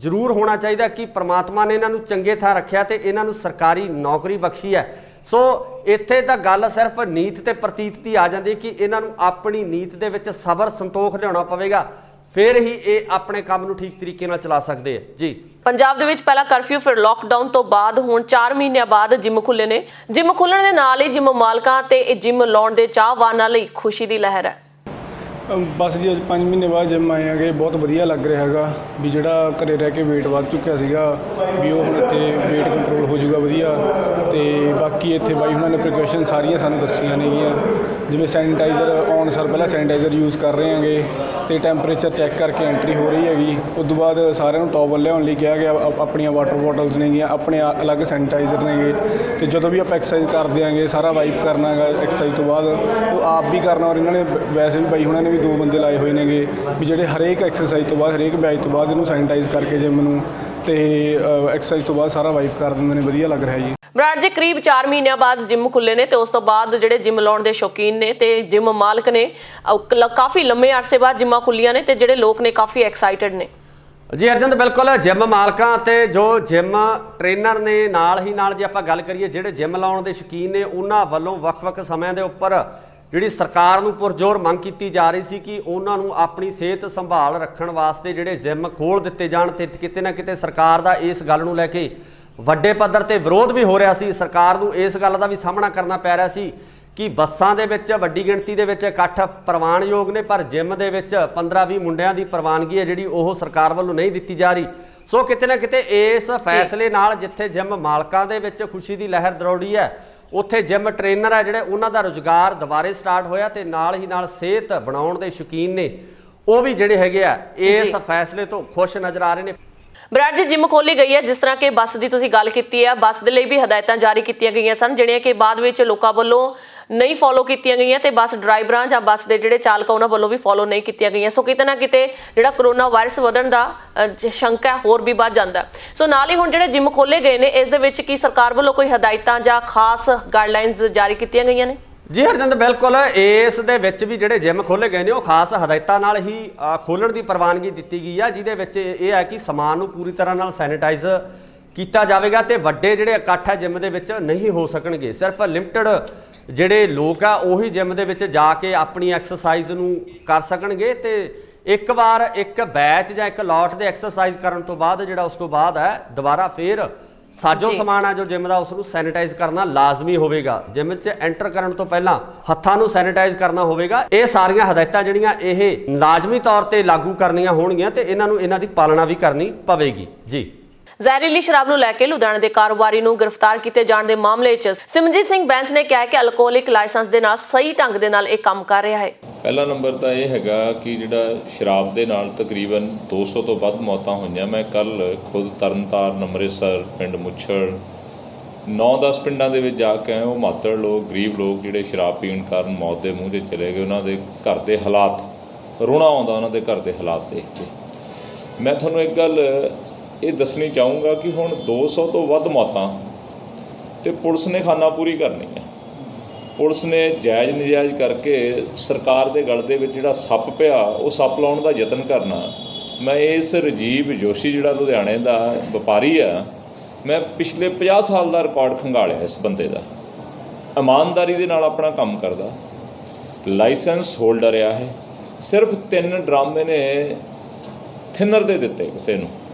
ਜ਼ਰੂਰ ਹੋਣਾ ਚਾਹੀਦਾ ਕਿ ਪ੍ਰਮਾਤਮਾ ਨੇ ਇਹਨਾਂ ਨੂੰ ਚੰਗੇ ਥਾਂ ਰੱਖਿਆ ਤੇ ਇਹਨਾਂ ਨੂੰ ਸਰਕਾਰੀ ਨੌਕਰੀ ਬਖਸ਼ੀ ਹੈ। ਸੋ ਇੱਥੇ ਤਾਂ ਗੱਲ ਸਿਰਫ ਨੀਤ ਤੇ ਪ੍ਰਤੀਤ ਦੀ ਆ ਜਾਂਦੀ ਕਿ ਇਹਨਾਂ ਨੂੰ ਆਪਣੀ ਨੀਤ ਦੇ ਵਿੱਚ ਸਬਰ ਸੰਤੋਖ ਲਿਆਉਣਾ ਪਵੇਗਾ, ਫਿਰ ਹੀ ਇਹ ਆਪਣੇ ਕੰਮ ਨੂੰ ਠੀਕ ਤਰੀਕੇ ਨਾਲ ਚਲਾ ਸਕਦੇ ਆ। ਜੀ, ਪੰਜਾਬ ਦੇ ਵਿੱਚ ਪਹਿਲਾ ਕਰਫਿਊ, ਫਿਰ ਲੋਕਡਾਊਨ ਤੋਂ ਬਾਅਦ ਹੁਣ 4 ਮਹੀਨਿਆਂ ਬਾਅਦ ਜਿਮ ਖੁੱਲੇ ਨੇ। ਜਿਮ ਖੁੱਲਣ ਦੇ ਨਾਲ ਹੀ ਜਿਮ ਮਾਲਕਾਂ ਤੇ ਇਹ ਜਿਮ ਲਾਉਣ ਦੇ ਚਾਹਵਾਨਾਂ ਲਈ ਖੁਸ਼ੀ ਦੀ ਲਹਿਰ ਹੈ। ਬਸ ਜੀ, ਅੱਜ 5 ਮਹੀਨੇ ਬਾਅਦ ਜਿਮ ਆਏ ਹੈਗੇ, ਬਹੁਤ ਵਧੀਆ ਲੱਗ ਰਿਹਾ ਹੈਗਾ ਵੀ ਜਿਹੜਾ ਘਰੇ ਰਹਿ ਕੇ ਵੇਟ ਵੱਧ ਚੁੱਕਿਆ ਸੀਗਾ ਵੀ ਉਹ ਹੁਣ ਇੱਥੇ ਵੇਟ ਕੰਟਰੋਲ ਹੋ ਜਾਊਗਾ ਵਧੀਆ। ਤੇ ਬਾਕੀ ਇੱਥੇ ਬਾਈ ਉਹਨਾਂ ਨੇ ਪ੍ਰੀਕਾਸ਼ਨ ਸਾਰੀਆਂ ਸਾਨੂੰ ਦੱਸੀਆਂ ਨੇਗੀਆਂ, ਜਿਵੇਂ ਸੈਨੀਟਾਈਜ਼ਰ ਆਉਣ ਸਾਰ ਪਹਿਲਾਂ ਸੈਨੀਟਾਈਜ਼ਰ ਯੂਜ਼ ਕਰ ਰਹੇ ਹੈਗੇ ਤੇ ਟੈਂਪਰੇਚਰ ਚੈੱਕ ਕਰਕੇ ਐਂਟਰੀ ਹੋ ਰਹੀ ਹੈਗੀ। ਉਸ ਤੋਂ ਬਾਅਦ ਸਾਰਿਆਂ ਨੂੰ ਟਾਵਲ ਲਿਆਉਣ ਲਈ ਕਿਹਾ ਗਿਆ, ਆਪਣੀਆਂ ਵਾਟਰ ਬੋਟਲਸ ਨੇਗੀਆਂ, ਆਪਣੇ ਅਲੱਗ ਸੈਨੀਟਾਈਜ਼ਰ ਨੇਗੇ। ਤੇ ਜਦੋਂ ਵੀ ਆਪਾਂ ਐਕਸਰਸਾਈਜ਼ ਕਰਦੇ ਆਂਗੇ ਸਾਰਾ ਵਾਈਪ ਕਰਨਾ ਹੈਗਾ ਐਕਸਰਸਾਈਜ਼ ਤੋਂ ਬਾਅਦ, ਉਹ ਆਪ ਵੀ ਕਰਨਾ। ਔਰ ਇਹਨਾਂ ਨੇ ਵੈਸੇ ਵੀ ਬਾਈ ਉਹਨਾਂ ਨੇ ਵੀ 2 ਬੰਦੇ ਲਾਏ ਹੋਏ ਨੇਗੇ ਵੀ ਜਿਹੜੇ ਹਰੇਕ ਐਕਸਰਸਾਈਜ਼ ਤੋਂ ਬਾਅਦ, ਹਰੇਕ ਬੈਚ ਤੋਂ ਬਾਅਦ ਇਹਨੂੰ ਸੈਨੀਟਾਈਜ਼ ਕਰਕੇ ਜਿਮ ਨੂੰ ਤੇ ਐਕਸਰਸਾਈਜ਼ ਤੋਂ ਬਾਅਦ ਸਾਰਾ ਵਾਈਪ ਕਰ ਦਿੰਦੇ ਨੇ। ਵਧੀਆ ਲੱਗ ਰਿਹਾ ਜੀ। ਵਿਰਾਟ ਜੀ, ਕਰੀਬ 4 ਮਹੀਨਿਆਂ ਬਾਅਦ ਜਿਮ ਖੁੱਲੇ ਨੇ ਤੇ ਉਸ ਤੋਂ ਬਾਅਦ ਜਿਹੜੇ ਜਿਮ ਲਾਉਣ ਦੇ ਸ਼ੌਕੀਨ ਨੇ ਤੇ ਜਿਮ ਮਾਲਕ ਨੇ, ਕਾਫੀ ਲੰਮੇ ਅਰਸੇ ਬਾਅਦ ਜਿਮਾਂ ਖੁੱਲੀਆਂ ਨੇ ਤੇ ਜਿਹੜੇ ਲੋਕ ਨੇ ਕਾਫੀ ਐਕਸਾਈਟਡ ਨੇ। ਜੀ ਅਰਜਨ, ਬਿਲਕੁਲ ਜਿਮ ਮਾਲਕਾਂ ਅਤੇ ਜੋ ਜਿਮ ਟ੍ਰੇਨਰ ਨੇ, ਨਾਲ ਹੀ ਨਾਲ ਜੇ ਆਪਾਂ ਗੱਲ ਕਰੀਏ ਜਿਹੜੇ ਜਿਮ ਲਾਉਣ ਦੇ ਸ਼ੌਕੀਨ ਨੇ, ਉਹਨਾਂ ਵੱਲੋਂ ਵੱਖ-ਵੱਖ ਸਮਿਆਂ ਦੇ ਉੱਪਰ ਜਿਹੜੀ ਸਰਕਾਰ ਨੂੰ ਪੁਰਜ਼ੋਰ ਮੰਗ ਕੀਤੀ ਜਾ ਰਹੀ ਸੀ ਕਿ ਉਹਨਾਂ ਨੂੰ ਆਪਣੀ ਸਿਹਤ ਸੰਭਾਲ ਰੱਖਣ ਵਾਸਤੇ ਜਿਹੜੇ ਜਿਮ ਖੋਲ੍ਹ ਦਿੱਤੇ ਜਾਣ, ਤੇ ਕਿਤੇ ਨਾ ਕਿਤੇ ਸਰਕਾਰ ਦਾ ਇਸ ਗੱਲ ਨੂੰ ਲੈ ਕੇ ਵੱਡੇ ਪੱਧਰ ਤੇ ਵਿਰੋਧ ਵੀ ਹੋ ਰਿਹਾ ਸੀ। ਸਰਕਾਰ ਨੂੰ ਇਸ ਗੱਲ ਦਾ ਵੀ ਸਾਹਮਣਾ ਕਰਨਾ ਪੈ ਰਿਹਾ ਸੀ ਕਿ ਬੱਸਾਂ ਦੇ ਵਿੱਚ ਵੱਡੀ ਗਿਣਤੀ ਦੇ ਵਿੱਚ ਇਕੱਠ ਪ੍ਰਵਾਨਯੋਗ ਨੇ, ਪਰ ਜਿਮ ਦੇ ਵਿੱਚ 15-20 ਮੁੰਡਿਆਂ ਦੀ ਪ੍ਰਵਾਨਗੀ ਹੈ ਜਿਹੜੀ ਉਹ ਸਰਕਾਰ ਵੱਲੋਂ ਨਹੀਂ ਦਿੱਤੀ ਜਾ ਰਹੀ। ਸੋ ਕਿਤੇ ਨਾ ਕਿਤੇ ਇਸ ਫੈਸਲੇ ਨਾਲ ਜਿੱਥੇ ਜਿਮ ਮਾਲਕਾਂ ਦੇ ਵਿੱਚ ਖੁਸ਼ੀ ਦੀ ਲਹਿਰ ਦਰੌੜੀ ਹੈ, ਉੱਥੇ ਜਿਮ ਟ੍ਰੇਨਰ ਹੈ ਜਿਹੜੇ ਉਹਨਾਂ ਦਾ ਰੁਜ਼ਗਾਰ ਦੁਬਾਰੇ ਸਟਾਰਟ ਹੋਇਆ, ਤੇ ਨਾਲ ਹੀ ਨਾਲ ਸਿਹਤ ਬਣਾਉਣ ਦੇ ਸ਼ੌਕੀਨ ਨੇ ਉਹ ਵੀ ਜਿਹੜੇ ਹੈਗੇ ਆ ਇਸ ਫੈਸਲੇ ਤੋਂ ਖੁਸ਼ ਨਜ਼ਰ ਆ ਰਹੇ ਨੇ। ਬਰਾੜ ਜੀ, ਜਿਮ ਖੋਲੀ ਗਈ ਹੈ, ਜਿਸ ਤਰ੍ਹਾਂ ਕਿ ਬੱਸ ਦੀ ਤੁਸੀਂ ਗੱਲ ਕੀਤੀ ਹੈ, ਬੱਸ ਦੇ ਲਈ ਵੀ ਹਦਾਇਤਾਂ ਜਾਰੀ ਕੀਤੀਆਂ ਗਈਆਂ ਸਨ ਜਿਹੜੀਆਂ ਕਿ ਬਾਅਦ ਵਿੱਚ ਲੋਕਾਂ ਵੱਲੋਂ ਨਹੀਂ ਫੋਲੋ ਕੀਤੀਆਂ ਗਈਆਂ, ਤੇ ਬੱਸ ਡਰਾਈਵਰਾਂ ਜਾਂ ਬੱਸ ਦੇ ਜਿਹੜੇ ਚਾਲਕ ਉਹਨਾਂ ਵੱਲੋਂ ਵੀ ਫੋਲੋ ਨਹੀਂ ਕੀਤੀਆਂ ਗਈਆਂ। ਸੋ ਕਿਤੇ ਨਾ ਕਿਤੇ ਜਿਹੜਾ ਕਰੋਨਾ ਵਾਇਰਸ ਵਧਣ ਦਾ ਸ਼ੰਕਾ ਹੋਰ ਵੀ ਵੱਧ ਜਾਂਦਾ। ਸੋ ਨਾਲ ਹੀ ਹੁਣ ਜਿਹੜੇ ਜਿਮ ਖੋਲੇ ਗਏ ਨੇ, ਇਸ ਦੇ ਵਿੱਚ ਕੀ ਸਰਕਾਰ ਵੱਲੋਂ ਕੋਈ ਹਦਾਇਤਾਂ ਜਾਂ ਖਾਸ ਗਾਈਡਲਾਈਨਸ ਜਾਰੀ ਕੀਤੀਆਂ ਗਈਆਂ ਨੇ? ਜੀ ਹਰਜਿੰਦਰ, ਬਿਲਕੁਲ ਇਸ ਦੇ ਵਿੱਚ ਵੀ ਜਿਹੜੇ ਜਿਮ ਖੋਲ੍ਹੇ ਗਏ ਨੇ ਉਹ ਖਾਸ ਹਦਾਇਤਾਂ ਨਾਲ ਹੀ ਖੋਲ੍ਹਣ ਦੀ ਪ੍ਰਵਾਨਗੀ ਦਿੱਤੀ ਗਈ ਆ, ਜਿਹਦੇ ਵਿੱਚ ਇਹ ਹੈ ਕਿ ਸਮਾਨ ਨੂੰ ਪੂਰੀ ਤਰ੍ਹਾਂ ਨਾਲ ਸੈਨੀਟਾਈਜ਼ ਕੀਤਾ ਜਾਵੇਗਾ ਤੇ ਵੱਡੇ ਜਿਹੜੇ ਇਕੱਠ ਹੈ ਜਿਮ ਦੇ ਵਿੱਚ ਨਹੀਂ ਹੋ ਸਕਣਗੇ। ਸਿਰਫ ਲਿਮਟਿਡ ਜਿਹੜੇ ਲੋਕ ਆ ਉਹੀ ਜਿਮ ਦੇ ਵਿੱਚ ਜਾ ਕੇ ਆਪਣੀ ਐਕਸਰਸਾਈਜ਼ ਨੂੰ ਕਰ ਸਕਣਗੇ, ਤੇ ਇੱਕ ਵਾਰ ਇੱਕ ਬੈਚ ਜਾਂ ਇੱਕ ਲੋਟ ਦੇ ਐਕਸਰਸਾਈਜ਼ ਕਰਨ ਤੋਂ ਬਾਅਦ ਜਿਹੜਾ ਉਸ ਤੋਂ ਬਾਅਦ ਹੈ ਦੁਬਾਰਾ ਫੇਰ ਸਾਜੋ ਸਮਾਨ ਹੈ ਜੋ ਜਿਮ ਦਾ ਉਸ ਨੂੰ ਸੈਨੀਟਾਈਜ਼ ਕਰਨਾ ਲਾਜ਼ਮੀ ਹੋਵੇਗਾ। ਜਿਮ 'ਚ ਐਂਟਰ ਕਰਨ ਤੋਂ ਪਹਿਲਾਂ ਹੱਥਾਂ ਨੂੰ ਸੈਨੀਟਾਈਜ਼ ਕਰਨਾ ਹੋਵੇਗਾ। ਇਹ ਸਾਰੀਆਂ ਹਦਾਇਤਾਂ ਜਿਹੜੀਆਂ ਇਹ ਲਾਜ਼ਮੀ ਤੌਰ ਤੇ ਲਾਗੂ ਕਰਨੀਆਂ ਹੋਣਗੀਆਂ ਤੇ ਇਹਨਾਂ ਦੀ ਪਾਲਣਾ ਵੀ ਕਰਨੀ ਪਵੇਗੀ। ਜੀ, ਜ਼ਹਿਰੀਲੀ ਸ਼ਰਾਬ ਨੂੰ ਲੈ ਕੇ ਲੁਧਿਆਣਾ ਦੇ ਕਾਰੋਬਾਰੀ ਨੂੰ ਗ੍ਰਿਫਤਾਰ ਕੀਤੇ ਜਾਣ ਦੇ ਮਾਮਲੇ 'ਚ ਸਿਮਰਜੀਤ ਸਿੰਘ ਬੈਂਸ ਨੇ ਕਿਹਾ ਕਿ ਅਲਕੋਹਲਿਕ ਲਾਇਸੈਂਸ ਦੇ ਨਾਲ ਸਹੀ ਢੰਗ ਦੇ ਨਾਲ ਇਹ ਕੰਮ ਕਰ ਰਿਹਾ ਹੈ। ਪਹਿਲਾ ਨੰਬਰ ਤਾਂ ਇਹ ਹੈਗਾ ਕਿ ਜਿਹੜਾ ਸ਼ਰਾਬ ਦੇ ਨਾਲ ਤਕਰੀਬਨ 200 ਤੋਂ ਵੱਧ ਮੌਤਾਂ ਹੋਈਆਂ। ਮੈਂ ਕੱਲ੍ਹ ਖੁਦ ਤਰਨਤਾਰਨ, ਅੰਮ੍ਰਿਤਸਰ, ਪਿੰਡ ਮੁੱਛੜ 9-10 ਪਿੰਡਾਂ ਦੇ ਵਿੱਚ ਜਾ ਕੇ ਆਏ। ਉਹ ਮਾਤੜ ਲੋਕ, ਗਰੀਬ ਲੋਕ ਜਿਹੜੇ ਸ਼ਰਾਬ ਪੀਣ ਕਾਰਨ ਮੌਤ ਦੇ ਮੂੰਹ 'ਚ ਚਲੇ ਗਏ। ਉਹਨਾਂ ਦੇ ਘਰ ਦੇ ਹਾਲਾਤ, ਰੋਣਾ ਆਉਂਦਾ ਉਹਨਾਂ ਦੇ ਘਰ ਦੇ ਹਾਲਾਤ ਦੇਖ ਕੇ। ਮੈਂ ਤੁਹਾਨੂੰ ਇੱਕ ਗੱਲ ਇਹ ਦੱਸਣੀ ਚਾਹੂੰਗਾ ਕਿ ਹੁਣ 200 ਤੋਂ ਵੱਧ ਮੌਤਾਂ ਤੇ ਪੁਲਿਸ ਨੇ ਖਾਨਾ ਪੂਰੀ ਕਰਨੀ ਹੈ। ਪੁਲਿਸ ਨੇ ਜਾਇਜ਼ ਨਜਾਇਜ਼ ਕਰਕੇ ਸਰਕਾਰ ਦੇ ਗਲ ਦੇ ਵਿੱਚ ਜਿਹੜਾ ਸੱਪ ਪਿਆ ਉਹ ਸੱਪ ਲਾਉਣ ਦਾ ਯਤਨ ਕਰਨਾ। ਮੈਂ ਇਸ ਰਾਜੀਵ ਜੋਸ਼ੀ ਜਿਹੜਾ ਲੁਧਿਆਣੇ ਦਾ ਵਪਾਰੀ ਆ, ਮੈਂ ਪਿਛਲੇ 50 ਸਾਲ ਦਾ ਰਿਕਾਰਡ ਖੰਗਾਲਿਆ ਇਸ ਬੰਦੇ ਦਾ। ਇਮਾਨਦਾਰੀ ਦੇ ਨਾਲ ਆਪਣਾ ਕੰਮ ਕਰਦਾ, ਲਾਇਸੈਂਸ ਹੋਲਡਰ ਆ। ਇਹ ਸਿਰਫ 3 ਡਰਮ ਇਹਨੇ ਥਿਨਰ ਦੇ ਦਿੱਤੇ ਕਿਸੇ ਨੂੰ।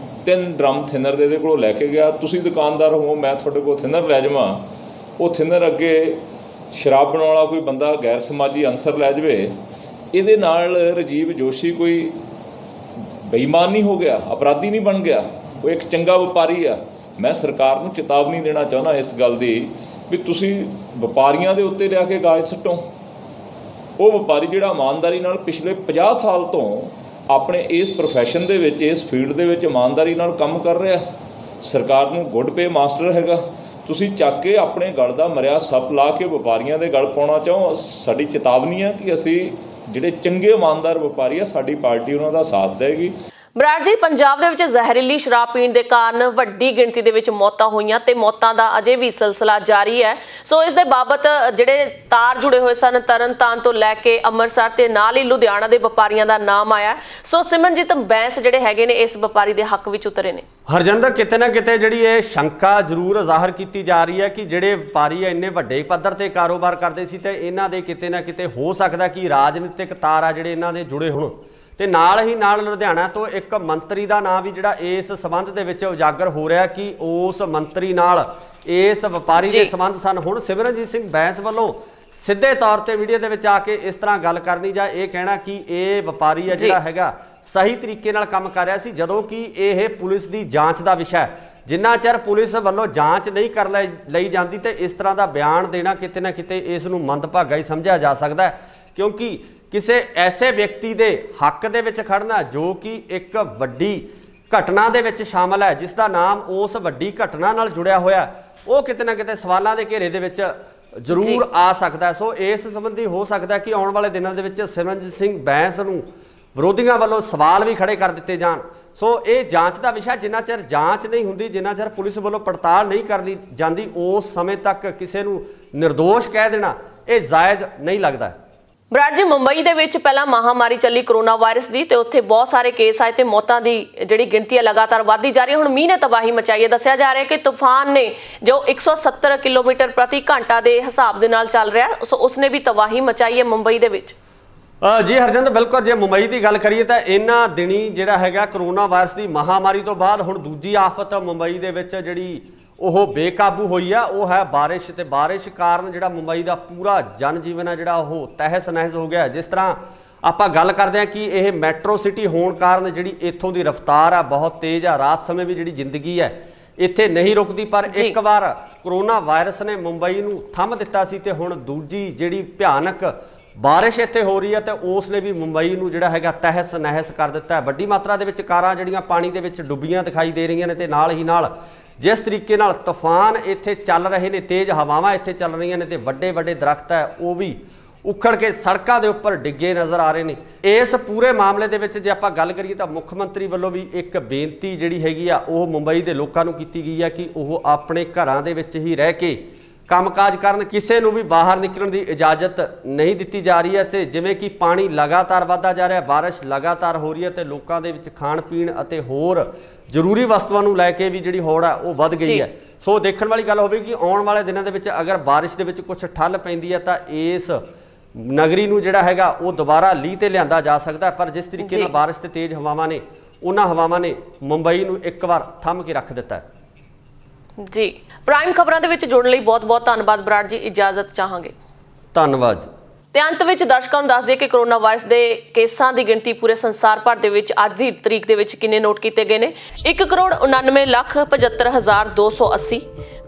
3 ਡਰਮ ਥਿਨਰ ਦੇ ਇਹਦੇ ਕੋਲੋਂ ਲੈ ਕੇ ਗਿਆ। ਤੁਸੀਂ ਦੁਕਾਨਦਾਰ ਹੋ, ਮੈਂ ਤੁਹਾਡੇ ਕੋਲ ਥਿਨਰ ਲੈ ਜਾਵਾਂ, ਉਹ ਥਿਨਰ ਅੱਗੇ ਸ਼ਰਾਬ ਬਣਾਉਣ ਵਾਲਾ ਕੋਈ ਬੰਦਾ ਗੈਰ ਸਮਾਜੀ ਅਨਸਰ ਲੈ ਜਾਵੇ, ਇਹਦੇ ਨਾਲ ਰਾਜੀਵ ਜੋਸ਼ੀ ਕੋਈ ਬੇਈਮਾਨ ਨਹੀਂ ਹੋ ਗਿਆ, ਅਪਰਾਧੀ ਨਹੀਂ ਬਣ ਗਿਆ, ਉਹ ਇੱਕ ਚੰਗਾ ਵਪਾਰੀ ਆ। ਮੈਂ ਸਰਕਾਰ ਨੂੰ ਚੇਤਾਵਨੀ ਦੇਣਾ ਚਾਹੁੰਦਾ ਇਸ ਗੱਲ ਦੀ ਵੀ ਤੁਸੀਂ ਵਪਾਰੀਆਂ ਦੇ ਉੱਤੇ ਲਿਆ ਕੇ ਗਾਜ ਸੁੱਟੋ। ਉਹ ਵਪਾਰੀ ਜਿਹੜਾ ਇਮਾਨਦਾਰੀ ਨਾਲ ਪਿਛਲੇ 50 ਸਾਲ ਤੋਂ ਆਪਣੇ ਇਸ ਪ੍ਰੋਫੈਸ਼ਨ ਦੇ ਵਿੱਚ, ਇਸ ਫੀਲਡ ਦੇ ਵਿੱਚ ਇਮਾਨਦਾਰੀ ਨਾਲ ਕੰਮ ਕਰ ਰਿਹਾ, ਸਰਕਾਰ ਨੂੰ ਗੁੱਡ ਪੇ ਮਾਸਟਰ ਹੈਗਾ, ਤੁਸੀਂ ਚੱਕ ਕੇ ਆਪਣੇ ਗਲ ਦਾ ਮਰਿਆ ਸੱਪ ਲਾ ਕੇ ਵਪਾਰੀਆਂ ਦੇ ਗਲ ਪਾਉਣਾ ਚਾਹੋ। ਸਾਡੀ ਚੇਤਾਵਨੀ ਹੈ ਕਿ ਅਸੀਂ ਜਿਹੜੇ ਚੰਗੇ ਇਮਾਨਦਾਰ ਵਪਾਰੀ ਆ, ਸਾਡੀ ਪਾਰਟੀ ਉਹਨਾਂ ਦਾ ਸਾਥ ਦੇਗੀ। ਬਰਾੜ ਜੀ, ਪੰਜਾਬ ਦੇ ਵਿੱਚ ਜ਼ਹਿਰੀਲੀ ਸ਼ਰਾਬ ਪੀਣ ਦੇ ਕਾਰਨ ਵੱਡੀ ਗਿਣਤੀ ਦੇ ਵਿੱਚ ਮੌਤਾਂ ਹੋਈਆਂ ਤੇ ਮੌਤਾਂ ਦਾ ਅਜੇ ਵੀ ਸਿਲਸਿਲਾ ਜਾਰੀ ਹੈ। ਸੋ ਇਸ ਦੇ ਬਾਬਤ ਜਿਹੜੇ ਤਾਰ ਜੁੜੇ ਹੋਏ ਸਨ, ਤਰਨਤਾਰਨ ਤੋਂ ਲੈ ਕੇ ਅੰਮ੍ਰਿਤਸਰ ਤੇ ਨਾਲ ਹੀ ਲੁਧਿਆਣਾ ਦੇ ਵਪਾਰੀਆਂ ਦਾ ਨਾਮ ਆਇਆ। ਸੋ ਸਿਮਰਜੀਤ ਬੈਂਸ ਜਿਹੜੇ ਹੈਗੇ ਨੇ ਇਸ ਵਪਾਰੀ ਦੇ ਹੱਕ ਵਿੱਚ ਉਤਰੇ ਨੇ। ਹਰਜਿੰਦਰ, ਕਿਤੇ ਨਾ ਕਿਤੇ ਜਿਹੜੀ ਇਹ ਸ਼ੰਕਾ ਜ਼ਰੂਰ ਜ਼ਾਹਰ ਕੀਤੀ ਜਾ ਰਹੀ ਹੈ ਕਿ ਜਿਹੜੇ ਵਪਾਰੀ ਇੰਨੇ ਵੱਡੇ ਪੱਧਰ ਤੇ ਕਾਰੋਬਾਰ ਕਰਦੇ ਸੀ ਤੇ ਇਹਨਾਂ ਦੇ ਕਿਤੇ ਨਾ ਕਿਤੇ ਹੋ ਸਕਦਾ ਕਿ ਰਾਜਨੀਤਿਕ ਤਾਰ ਆ ਜਿਹੜੇ ਇਹਨਾਂ ਦੇ ਜੁੜੇ ਹੋਣ। ਤੇ ਨਾਲ ਹੀ ਨਾਲ ਲੁਧਿਆਣਾ ਤੋਂ ਇੱਕ ਮੰਤਰੀ ਦਾ ਨਾਮ ਵੀ ਜਿਹੜਾ ਇਸ ਸੰਬੰਧ ਦੇ ਵਿੱਚ ਉਜਾਗਰ ਹੋ ਰਿਹਾ ਕਿ ਉਸ ਮੰਤਰੀ ਨਾਲ ਇਸ ਵਪਾਰੀ ਦੇ ਸੰਬੰਧ ਸਨ। ਹੁਣ ਸਿਮਰਨਜੀਤ ਸਿੰਘ ਬੈਂਸ ਵੱਲੋਂ ਸਿੱਧੇ ਤੌਰ ਤੇ ਮੀਡੀਆ ਦੇ ਵਿੱਚ ਆ ਕੇ ਇਸ ਤਰ੍ਹਾਂ ਗੱਲ ਕਰਨੀ ਜਾਂ ਇਹ ਕਹਿਣਾ ਕਿ ਇਹ ਵਪਾਰੀ ਹੈ ਜਿਹੜਾ ਹੈਗਾ ਸਹੀ ਤਰੀਕੇ ਨਾਲ ਕੰਮ ਕਰ ਰਿਹਾ ਸੀ, ਜਦੋਂ ਕਿ ਇਹ ਪੁਲਿਸ ਦੀ ਜਾਂਚ ਦਾ ਵਿਸ਼ਾ ਹੈ। ਜਿੰਨਾ ਚਿਰ ਪੁਲਿਸ ਵੱਲੋਂ ਜਾਂਚ ਨਹੀਂ ਕਰ ਲਈ ਜਾਂਦੀ ਤੇ ਇਸ ਤਰ੍ਹਾਂ ਦਾ ਬਿਆਨ ਦੇਣਾ ਕਿਤੇ ਨਾ ਕਿਤੇ ਇਸ ਨੂੰ ਮੰਦਭਾਗਾ ਹੀ ਸਮਝਿਆ ਜਾ ਸਕਦਾ ਹੈ, ਕਿਉਂਕਿ ਕਿਸੇ ਐਸੇ ਵਿਅਕਤੀ ਦੇ ਹੱਕ ਦੇ ਵਿੱਚ ਖੜਨਾ ਜੋ ਕਿ ਇੱਕ ਵੱਡੀ ਘਟਨਾ ਦੇ ਵਿੱਚ ਸ਼ਾਮਲ ਹੈ, ਜਿਸ ਦਾ ਨਾਮ ਉਸ ਵੱਡੀ ਘਟਨਾ ਨਾਲ ਜੁੜਿਆ ਹੋਇਆ, ਉਹ ਕਿਤੇ ਨਾ ਕਿਤੇ ਸਵਾਲਾਂ ਦੇ ਘੇਰੇ ਦੇ ਵਿੱਚ ਜ਼ਰੂਰ ਆ ਸਕਦਾ। ਸੋ ਇਸ ਸੰਬੰਧੀ ਹੋ ਸਕਦਾ ਕਿ ਆਉਣ ਵਾਲੇ ਦਿਨਾਂ ਦੇ ਵਿੱਚ ਸਿਮਰਨਜੀਤ ਸਿੰਘ ਬੈਂਸ ਨੂੰ ਵਿਰੋਧੀਆਂ ਵੱਲੋਂ ਸਵਾਲ ਵੀ ਖੜੇ ਕਰ ਦਿੱਤੇ ਜਾਣ। ਸੋ ਇਹ ਜਾਂਚ ਦਾ ਵਿਸ਼ਾ, ਜਿੰਨਾ ਚਿਰ ਜਾਂਚ ਨਹੀਂ ਹੁੰਦੀ, ਜਿੰਨਾ ਚਿਰ ਪੁਲਿਸ ਵੱਲੋਂ ਪੜਤਾਲ ਨਹੀਂ ਕਰਨੀ ਜਾਂਦੀ, ਉਸ ਸਮੇਂ ਤੱਕ ਕਿਸੇ ਨੂੰ ਨਿਰਦੋਸ਼ ਕਹਿ ਦੇਣਾ ਇਹ ਜਾਇਜ਼ ਨਹੀਂ ਲੱਗਦਾ। ਬਰਾੜ ਜੀ, ਮੁੰਬਈ ਦੇ ਵਿੱਚ ਪਹਿਲਾਂ ਮਹਾਮਾਰੀ ਚੱਲੀ ਕਰੋਨਾ ਵਾਇਰਸ ਦੀ ਤੇ ਉੱਥੇ ਬਹੁਤ ਸਾਰੇ ਕੇਸ ਆਏ ਤੇ ਮੌਤਾਂ ਦੀ ਜਿਹੜੀ ਗਿਣਤੀ ਹੈ ਲਗਾਤਾਰ ਵਧਦੀ ਜਾ ਰਹੀ ਹੈ। ਹੁਣ ਮੀਂਹ ਨੇ ਤਬਾਹੀ ਮਚਾਈ ਹੈ। ਦੱਸਿਆ ਜਾ ਰਿਹਾ ਹੈ ਕਿ ਤੂਫਾਨ ਨੇ ਜੋ 170 ਕਿਲੋਮੀਟਰ ਪ੍ਰਤੀ ਘੰਟਾ ਦੇ ਹਿਸਾਬ ਦੇ ਨਾਲ ਚੱਲ ਰਿਹਾ ਉਸਨੇ ਵੀ ਤਬਾਹੀ ਮਚਾਈ ਹੈ ਮੁੰਬਈ ਦੇ ਵਿੱਚ। ਜੀ ਹਰਜਿੰਦਰ, ਬਿਲਕੁਲ। ਜੇ ਮੁੰਬਈ ਦੀ ਗੱਲ ਕਰੀਏ ਤਾਂ ਇਹਨਾਂ ਦਿਨੀ ਜਿਹੜਾ ਹੈਗਾ ਕਰੋਨਾ ਵਾਇਰਸ ਦੀ ਮਹਾਮਾਰੀ ਤੋਂ ਬਾਅਦ ਹੁਣ ਦੂਜੀ ਆਫਤ ਮੁੰਬਈ ਦੇ ਵਿੱਚ ਜਿਹੜੀ ਉਹ ਬੇਕਾਬੂ ਹੋਈ ਆ ਉਹ ਹੈ ਬਾਰਿਸ਼। ਤੇ ਬਾਰਿਸ਼ ਕਾਰਨ ਜਿਹੜਾ ਮੁੰਬਈ ਦਾ ਪੂਰਾ ਜਨ ਜੀਵਨ ਹੈ ਜਿਹੜਾ ਉਹ ਤਹਿਸ ਨਹਿਸ ਹੋ ਗਿਆ। ਜਿਸ ਤਰ੍ਹਾਂ ਆਪਾਂ ਗੱਲ ਕਰਦੇ ਹਾਂ ਕਿ ਇਹ ਮੈਟਰੋ ਸਿਟੀ ਹੋਣ ਕਾਰਨ ਜਿਹੜੀ ਇੱਥੋਂ ਦੀ ਰਫ਼ਤਾਰ ਆ ਬਹੁਤ ਤੇਜ਼ ਆ। ਰਾਤ ਸਮੇਂ ਵੀ ਜਿਹੜੀ ਜ਼ਿੰਦਗੀ ਹੈ ਇੱਥੇ ਨਹੀਂ ਰੁਕਦੀ, ਪਰ ਇੱਕ ਵਾਰ ਕਰੋਨਾ ਵਾਇਰਸ ਨੇ ਮੁੰਬਈ ਨੂੰ ਥੰਮ ਦਿੱਤਾ ਸੀ ਤੇ ਹੁਣ ਦੂਜੀ ਜਿਹੜੀ ਭਿਆਨਕ ਬਾਰਿਸ਼ ਇੱਥੇ ਹੋ ਰਹੀ ਹੈ ਤੇ ਉਸ ਨੇ ਵੀ ਮੁੰਬਈ ਨੂੰ ਜਿਹੜਾ ਹੈਗਾ ਤਹਿਸ ਨਹਿਸ ਕਰ ਦਿੱਤਾ ਹੈ। ਵੱਡੀ ਮਾਤਰਾ ਦੇ ਵਿੱਚ ਕਾਰਾਂ ਜਿਹੜੀਆਂ ਪਾਣੀ ਦੇ ਵਿੱਚ ਡੁੱਬੀਆਂ ਦਿਖਾਈ ਦੇ ਰਹੀਆਂ ਨੇ ਤੇ ਨਾਲ ਹੀ ਨਾਲ ਜਿਸ ਤਰੀਕੇ ਨਾਲ ਤੂਫਾਨ ਇੱਥੇ ਚੱਲ ਰਹੇ ਨੇ, ਤੇਜ਼ ਹਵਾਵਾਂ ਇੱਥੇ ਚੱਲ ਰਹੀਆਂ ਨੇ ਤੇ ਵੱਡੇ ਵੱਡੇ ਦਰਖਤ ਹੈ ਉਹ ਵੀ ਉਖੜ ਕੇ ਸੜਕਾਂ ਦੇ ਉੱਪਰ ਡਿੱਗੇ ਨਜ਼ਰ ਆ ਰਹੇ ਨੇ। ਇਸ ਪੂਰੇ ਮਾਮਲੇ ਦੇ ਵਿੱਚ ਜੇ ਆਪਾਂ ਗੱਲ ਕਰੀਏ ਤਾਂ ਮੁੱਖ ਮੰਤਰੀ ਵੱਲੋਂ ਵੀ ਇੱਕ ਬੇਨਤੀ ਜਿਹੜੀ ਹੈਗੀ ਆ ਉਹ ਮੁੰਬਈ ਦੇ ਲੋਕਾਂ ਨੂੰ ਕੀਤੀ ਗਈ ਆ ਕਿ ਉਹ ਆਪਣੇ ਘਰਾਂ ਦੇ ਵਿੱਚ ਹੀ ਰਹਿ ਕੇ ਕੰਮਕਾਜ ਕਰਨ। ਕਿਸੇ ਨੂੰ ਵੀ ਬਾਹਰ ਨਿਕਲਣ ਦੀ ਇਜਾਜ਼ਤ ਨਹੀਂ ਦਿੱਤੀ ਜਾ ਰਹੀ ਹੈ। ਤੇ ਜਿਵੇਂ ਕਿ ਪਾਣੀ ਲਗਾਤਾਰ ਵੱਧਦਾ ਜਾ ਰਿਹਾ, ਬਾਰਿਸ਼ ਲਗਾਤਾਰ ਹੋ ਰਹੀ ਹੈ ਤੇ ਲੋਕਾਂ ਦੇ ਵਿੱਚ ਖਾਣ ਪੀਣ ਅਤੇ ਹੋਰ ਜ਼ਰੂਰੀ ਵਸਤੂਆਂ ਨੂੰ ਲੈ ਕੇ ਵੀ ਜਿਹੜੀ ਹੋੜ ਹੈ ਉਹ ਵੱਧ ਗਈ ਹੈ। ਸੋ ਦੇਖਣ ਵਾਲੀ ਗੱਲ ਹੋਵੇਗੀ ਆਉਣ ਵਾਲੇ ਦਿਨਾਂ ਦੇ ਵਿੱਚ ਅਗਰ ਬਾਰਿਸ਼ ਦੇ ਵਿੱਚ ਕੁਝ ਠੱਲ ਪੈਂਦੀ ਹੈ ਤਾਂ ਇਸ ਨਗਰੀ ਨੂੰ ਜਿਹੜਾ ਹੈਗਾ ਉਹ ਦੁਬਾਰਾ ਲੀਹ ਤੇ ਲਿਆਂਦਾ ਜਾ ਸਕਦਾ। ਪਰ ਜਿਸ ਤਰੀਕੇ ਨਾਲ ਬਾਰਿਸ਼ ਤੇ ਤੇਜ਼ ਹਵਾਵਾਂ ਨੇ, ਉਹਨਾਂ ਹਵਾਵਾਂ ਨੇ ਮੁੰਬਈ ਨੂੰ ਇੱਕ ਵਾਰ ਥੰਮ ਕੇ ਰੱਖ ਦਿੱਤਾ ਹੈ। ਜੀ, ਪ੍ਰਾਈਮ ਖਬਰਾਂ ਦੇ ਵਿੱਚ ਜੁੜਨ ਲਈ ਬਹੁਤ-ਬਹੁਤ ਧੰਨਵਾਦ ਬਰਾੜ ਜੀ। ਇਜਾਜ਼ਤ ਚਾਹਾਂਗੇ। ਧੰਨਵਾਦ ਜੀ। ਤੇ ਅੰਤ ਵਿੱਚ ਦਰਸ਼ਕਾਂ ਨੂੰ ਦੱਸ ਦਈਏ ਕਿ ਕਰੋਨਾ ਵਾਇਰਸ ਦੇ ਕੇਸਾਂ ਦੀ ਗਿਣਤੀ ਪੂਰੇ ਸੰਸਾਰ ਭਰ ਦੇ ਵਿੱਚ ਅੱਜ ਦੀ ਤਰੀਕ ਦੇ ਵਿੱਚ ਕਿੰਨੇ ਨੋਟ ਕੀਤੇ ਗਏ ਨੇ? 1,99,75,280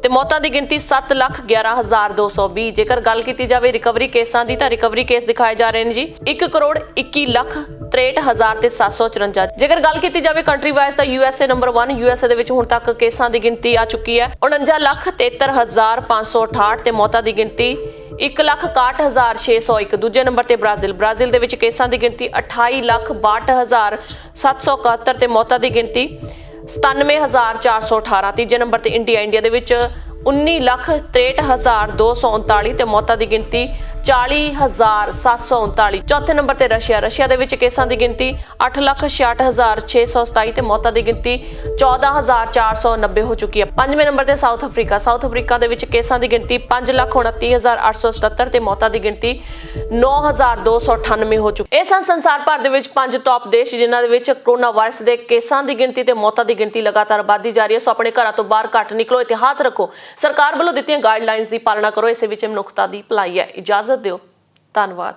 ਤੇ ਮੌਤਾਂ ਦੀ ਗਿਣਤੀ 7,11,220। ਜੇਕਰ ਗੱਲ ਕੀਤੀ ਜਾਵੇ ਰਿਕਵਰੀ ਕੇਸਾਂ ਦੀ ਤਾਂ ਰਿਕਵਰੀ ਕੇਸ ਦਿਖਾਏ ਜਾ ਰਹੇ ਨੇ ਜੀ 1,21,63,754। ਜੇਕਰ ਗੱਲ ਕੀਤੀ ਜਾਵੇ ਕੰਟਰੀ ਵਾਈਜ਼ ਤਾਂ USA ਨੰਬਰ 1। USA ਦੇ ਵਿੱਚ ਹੁਣ ਤੱਕ ਕੇਸਾਂ ਦੀ ਗਿਣਤੀ ਆ ਚੁੱਕੀ ਹੈ 49,73,568 ਤੇ ਮੌਤਾਂ ਦੀ ਗਿਣਤੀ 1,61,601। ਦੂਜੇ ਨੰਬਰ ਤੇ ਬ੍ਰਾਜ਼ੀਲ ਦੇ ਵਿੱਚ ਕੇਸਾਂ ਦੀ ਗਿਣਤੀ 28,62,771 ਤੇ ਮੌਤਾਂ ਦੀ ਗਿਣਤੀ 97,418। ਤੀਜੇ ਨੰਬਰ ਤੇ ਇੰਡੀਆ ਦੇ ਵਿੱਚ 19,63,239 ਤੇ ਮੌਤਾਂ ਦੀ ਗਿਣਤੀ 40,739। ਚੌਥੇ ਨੰਬਰ ਤੇ ਰਸ਼ੀਆ ਦੇ ਵਿੱਚ ਕੇਸਾਂ ਦੀ ਗਿਣਤੀ 8,66,627 ਤੇ ਮੌਤਾਂ ਦੀ ਗਿਣਤੀ 14,490 ਹੋ ਚੁੱਕੀ ਹੈ। ਪੰਜਵੇਂ ਨੰਬਰ ਤੇ ਸਾਊਥ ਅਫਰੀਕਾ ਦੇ ਵਿੱਚ ਕੇਸਾਂ ਦੀ ਗਿਣਤੀ 5,29,877 ਤੇ ਮੌਤਾਂ ਦੀ ਗਿਣਤੀ 9,298 ਹੋ ਚੁੱਕੀ। ਇਹ ਸਨ ਸੰਸਾਰ ਭਰ ਦੇ ਵਿੱਚ 5 ਟੌਪ ਦੇਸ਼ ਜਿਨ੍ਹਾਂ ਦੇ ਵਿੱਚ ਕਰੋਨਾ ਵਾਇਰਸ ਦੇ ਕੇਸਾਂ ਦੀ ਗਿਣਤੀ ਤੇ ਮੌਤਾਂ ਦੀ ਗਿਣਤੀ ਲਗਾਤਾਰ ਵੱਧਦੀ ਜਾ ਰਹੀ ਹੈ। ਸੋ ਆਪਣੇ ਘਰਾਂ ਤੋਂ ਬਾਹਰ ਘੱਟ ਨਿਕਲੋ, ਇਤਿਹਾਤ ਰੱਖੋ, ਸਰਕਾਰ ਵੱਲੋਂ ਦਿੱਤੀਆਂ ਗਾਈਡਲਾਈਨਸ ਦੀ ਪਾਲਣਾ ਕਰੋ। ਇਸੇ ਵਿੱਚ ਮਨੁੱਖਤਾ ਦੀ ਭਲਾਈ ਹੈ। ਇਜਾਜ਼ਤ ਦਿਓ। ਧੰਨਵਾਦ।